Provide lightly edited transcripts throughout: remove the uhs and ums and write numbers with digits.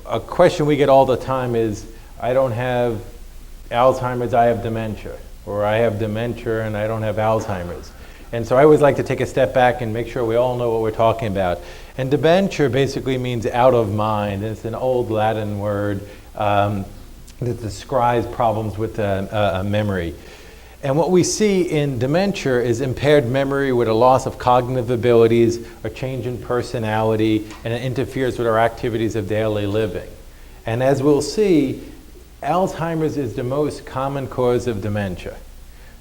a question we get all the time is, I don't have Alzheimer's, I have dementia. Or I have dementia and I don't have Alzheimer's. And so I always like to take a step back and make sure we all know what we're talking about. And dementia basically means out of mind. It's an old Latin word that describes problems with memory. And what we see in dementia is impaired memory with a loss of cognitive abilities, a change in personality, and it interferes with our activities of daily living. And as we'll see, Alzheimer's is the most common cause of dementia.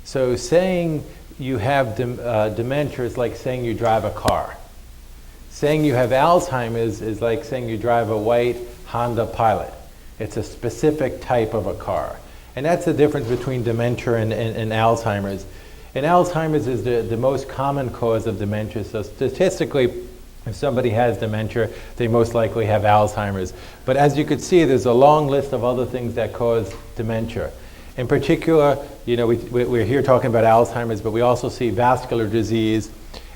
So saying you have dementia is like saying you drive a car. Saying you have Alzheimer's is like saying you drive a white Honda Pilot. It's a specific type of a car. And that's the difference between dementia and Alzheimer's. And Alzheimer's is the most common cause of dementia. So statistically, if somebody has dementia, they most likely have Alzheimer's. But as you could see, there's a long list of other things that cause dementia. In particular, we're here talking about Alzheimer's, but we also see vascular disease.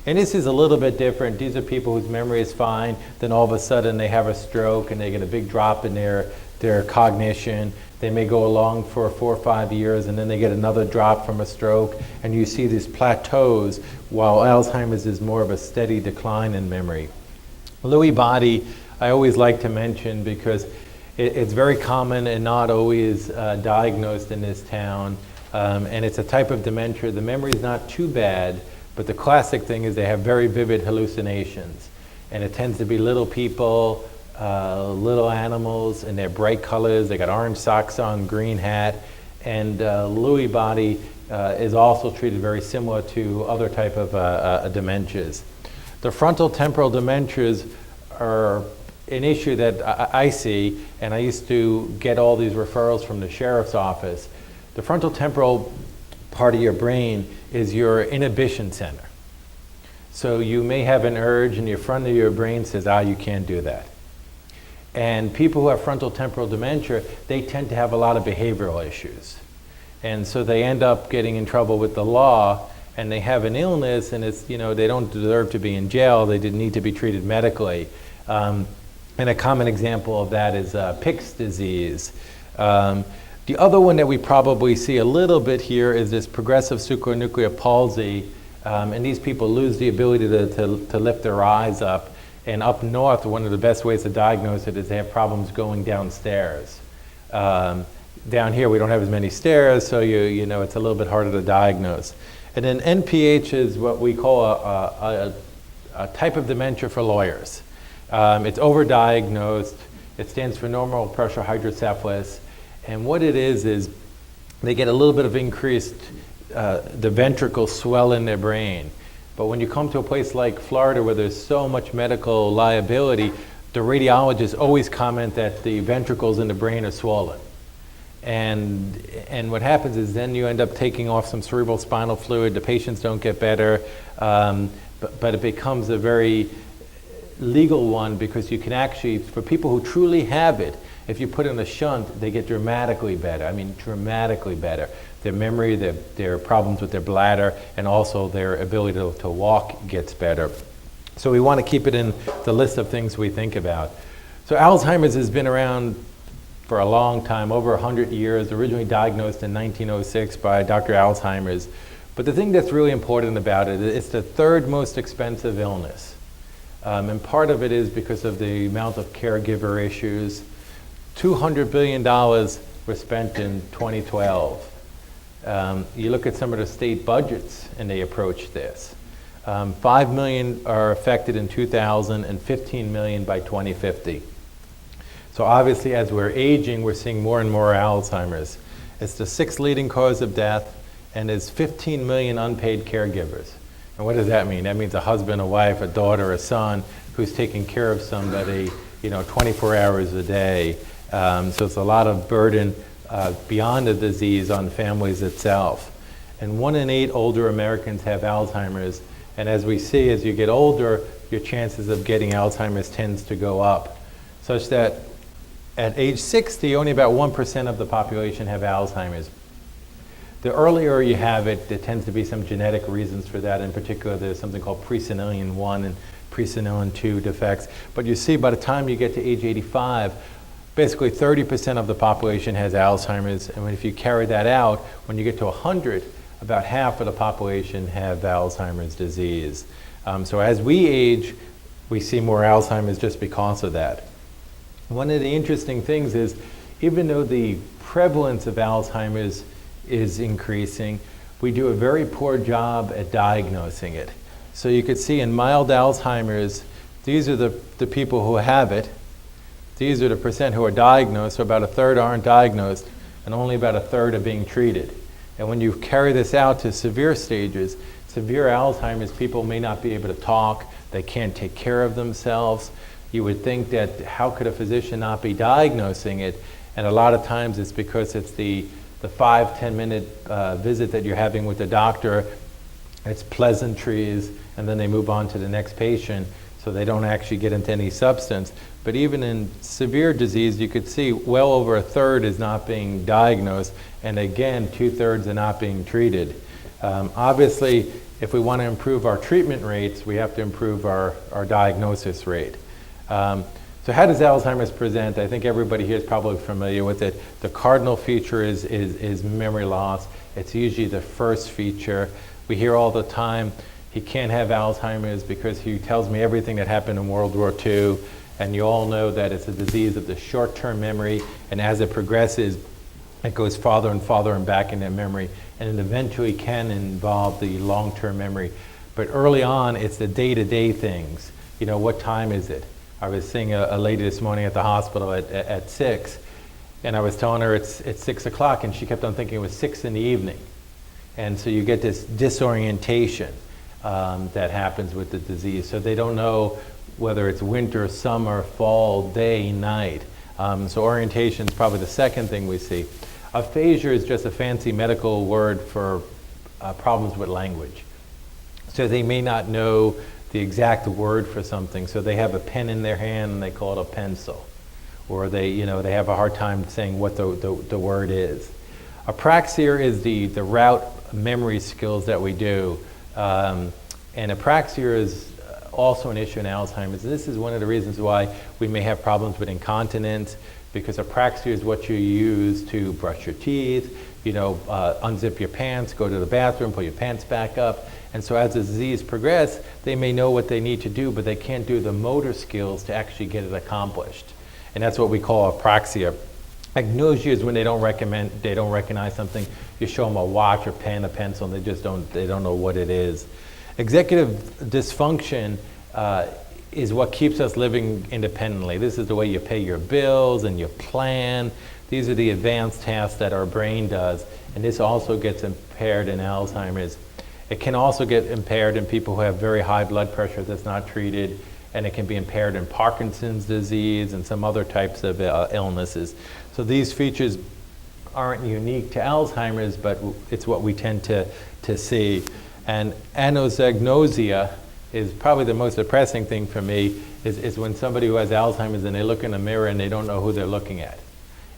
And this is a little bit different. These are people whose memory is fine, then all of a sudden they have a stroke and they get a big drop in their cognition. They may go along for 4 or 5 years and then they get another drop from a stroke, and you see these plateaus, while Alzheimer's is more of a steady decline in memory. Lewy body, I always like to mention because it's very common and not always diagnosed in this town, and it's a type of dementia. The memory is not too bad, but the classic thing is they have very vivid hallucinations, and it tends to be little people, little animals, and they're bright colors. They got orange socks on, green hat, and Lewy body is also treated very similar to other type of dementias. The frontal temporal dementias are an issue that I see, and I used to get all these referrals from the sheriff's office. The frontal temporal part of your brain is your inhibition center. So you may have an urge and your front of your brain says, you can't do that. And people who have frontal temporal dementia, they tend to have a lot of behavioral issues. And so they end up getting in trouble with the law, and they have an illness, and it's, they don't deserve to be in jail. They didn't need to be treated medically. And a common example of that is Pick's disease. The other one that we probably see a little bit here is this progressive supranuclear palsy. And these people lose the ability to lift their eyes up. And up north, one of the best ways to diagnose it is they have problems going downstairs. Down here, we don't have as many stairs, so it's a little bit harder to diagnose. And then NPH is what we call a type of dementia for lawyers. It's overdiagnosed. It stands for normal pressure hydrocephalus. And what it is they get a little bit of increased, the ventricles swell in their brain. But when you come to a place like Florida where there's so much medical liability, the radiologists always comment that the ventricles in the brain are swollen. And what happens is then you end up taking off some cerebral spinal fluid. The patients don't get better, but it becomes a very legal one, because you can actually, for people who truly have it, if you put in a shunt, they get dramatically better. I mean, dramatically better. Their memory, their problems with their bladder, and also their ability to walk gets better. So we want to keep it in the list of things we think about. So Alzheimer's has been around for a long time, over 100 years, originally diagnosed in 1906 by Dr. Alzheimer's. But the thing that's really important about it, it's the third most expensive illness. And part of it is because of the amount of caregiver issues. $200 billion were spent in 2012. You look at some of the state budgets and they approach this. 5 million are affected in 2000 and 15 million by 2050. So obviously as we're aging, we're seeing more and more Alzheimer's. It's the 6th leading cause of death, and there's 15 million unpaid caregivers. And what does that mean? That means a husband, a wife, a daughter, a son who's taking care of somebody 24 hours a day. So it's a lot of burden beyond the disease on families itself. And 1 in 8 older Americans have Alzheimer's. And as we see, as you get older, your chances of getting Alzheimer's tends to go up, such that at age 60, only about 1% of the population have Alzheimer's. The earlier you have it, there tends to be some genetic reasons for that. In particular, there's something called presenilin 1 and presenilin 2 defects. But you see, by the time you get to age 85, basically 30% of the population has Alzheimer's, and if you carry that out, when you get to 100, about half of the population have Alzheimer's disease. So as we age, we see more Alzheimer's just because of that. One of the interesting things is, even though the prevalence of Alzheimer's is increasing, we do a very poor job at diagnosing it. So you could see in mild Alzheimer's, these are the people who have it. These are the percent who are diagnosed, so about a third aren't diagnosed, and only about a third are being treated. And when you carry this out to severe stages, severe Alzheimer's, people may not be able to talk, they can't take care of themselves. You would think that how could a physician not be diagnosing it? And a lot of times it's because it's the 5-10 minute visit that you're having with the doctor. It's pleasantries, and then they move on to the next patient, so they don't actually get into any substance. But even in severe disease, you could see well over a third is not being diagnosed, and again, 2/3 are not being treated. Obviously, if we want to improve our treatment rates, we have to improve our diagnosis rate. So how does Alzheimer's present? I think everybody here is probably familiar with it. The cardinal feature is memory loss. It's usually the first feature. We hear all the time, he can't have Alzheimer's because he tells me everything that happened in World War II. And you all know that it's a disease of the short-term memory, and as it progresses, it goes farther and farther and back in their memory, and it eventually can involve the long-term memory. But early on, it's the day-to-day things. You know, what time is it? I was seeing a lady this morning at the hospital at 6, and I was telling her it's 6 o'clock, and she kept on thinking it was 6 in the evening. And so you get this disorientation that happens with the disease. So they don't know whether it's winter, summer, fall, day, night. So orientation is probably the second thing we see. Aphasia is just a fancy medical word for problems with language. So they may not know the exact word for something, so they have a pen in their hand and they call it a pencil. Or they have a hard time saying what the word is. Apraxia is the route memory skills that we do. And apraxia is also an issue in Alzheimer's. This is one of the reasons why we may have problems with incontinence, because apraxia is what you use to brush your teeth, unzip your pants, go to the bathroom, put your pants back up. And so as the disease progresses, they may know what they need to do, but they can't do the motor skills to actually get it accomplished. And that's what we call apraxia. Agnosia is when they don't recognize something. You show them a watch, a pen, a pencil, and they don't know what it is. Executive dysfunction is what keeps us living independently. This is the way you pay your bills and you plan. These are the advanced tasks that our brain does, and this also gets impaired in Alzheimer's. It can also get impaired in people who have very high blood pressure that's not treated, and it can be impaired in Parkinson's disease and some other types of illnesses. So these features aren't unique to Alzheimer's, but it's what we tend to see. And anosognosia is probably the most depressing thing for me, is when somebody who has Alzheimer's and they look in a mirror and they don't know who they're looking at.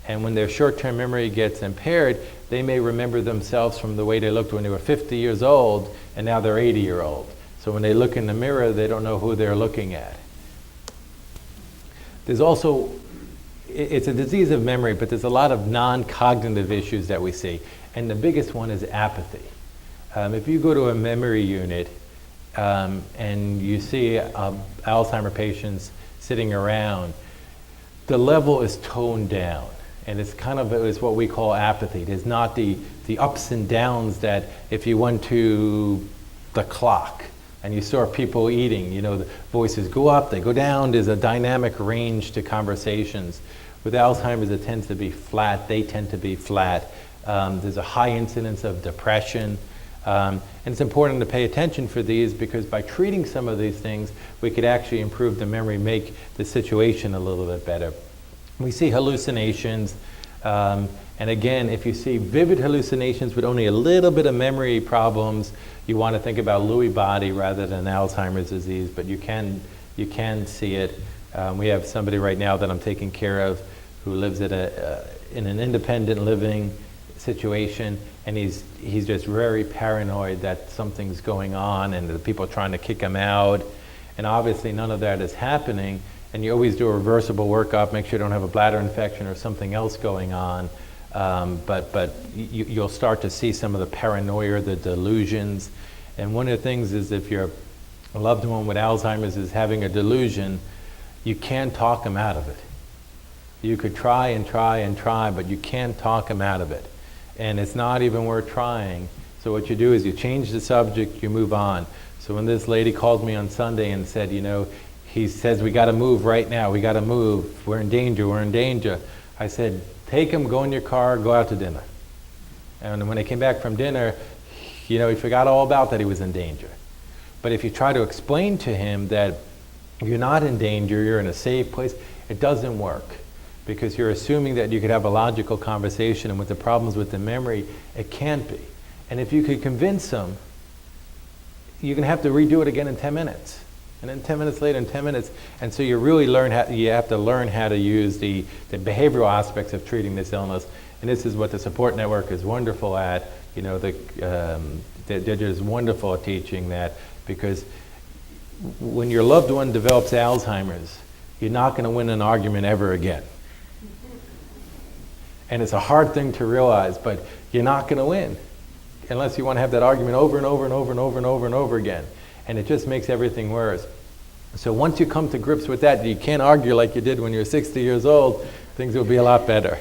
And when their short-term memory gets impaired, they may remember themselves from the way they looked when they were 50 years old, and now they're 80-year-old. So when they look in the mirror, they don't know who they're looking at. There's also, it's a disease of memory, but there's a lot of non-cognitive issues that we see. And the biggest one is apathy. If you go to a memory unit and you see Alzheimer patients sitting around, the level is toned down. And it's what we call apathy. There's not the ups and downs that if you went to the clock and you saw people eating, the voices go up, they go down, there's a dynamic range to conversations. With Alzheimer's, it tends to be flat, they tend to be flat. There's a high incidence of depression. And it's important to pay attention for these, because by treating some of these things, we could actually improve the memory, make the situation a little bit better. We see hallucinations, and again, if you see vivid hallucinations with only a little bit of memory problems, you want to think about Lewy body rather than Alzheimer's disease, but you can see it. We have somebody right now that I'm taking care of who lives in an independent living situation, and he's just very paranoid that something's going on and that people are trying to kick him out, and obviously none of that is happening. And you always do a reversible workup, make sure you don't have a bladder infection or something else going on. But you'll start to see some of the paranoia, the delusions. And one of the things is if your loved one with Alzheimer's is having a delusion, you can't talk them out of it. You could try and try and try, but you can't talk them out of it. And it's not even worth trying. So what you do is you change the subject, you move on. So when this lady called me on Sunday and said, he says, we got to move right now, we got to move, we're in danger, we're in danger. I said, take him, go in your car, go out to dinner. And when they came back from dinner, he forgot all about that he was in danger. But if you try to explain to him that you're not in danger, you're in a safe place, it doesn't work. Because you're assuming that you could have a logical conversation, and with the problems with the memory, it can't be. And if you could convince them, you're going to have to redo it again in 10 minutes. And then 10 minutes later, and 10 minutes. And so you really you have to learn how to use the behavioral aspects of treating this illness. And this is what the support network is wonderful at. They're just wonderful at teaching that, because when your loved one develops Alzheimer's, you're not going to win an argument ever again. And it's a hard thing to realize, but you're not going to win unless you want to have that argument over and over and over and over and over and over again. And it just makes everything worse. So once you come to grips with that, you can't argue like you did when you were 60 years old, things will be a lot better.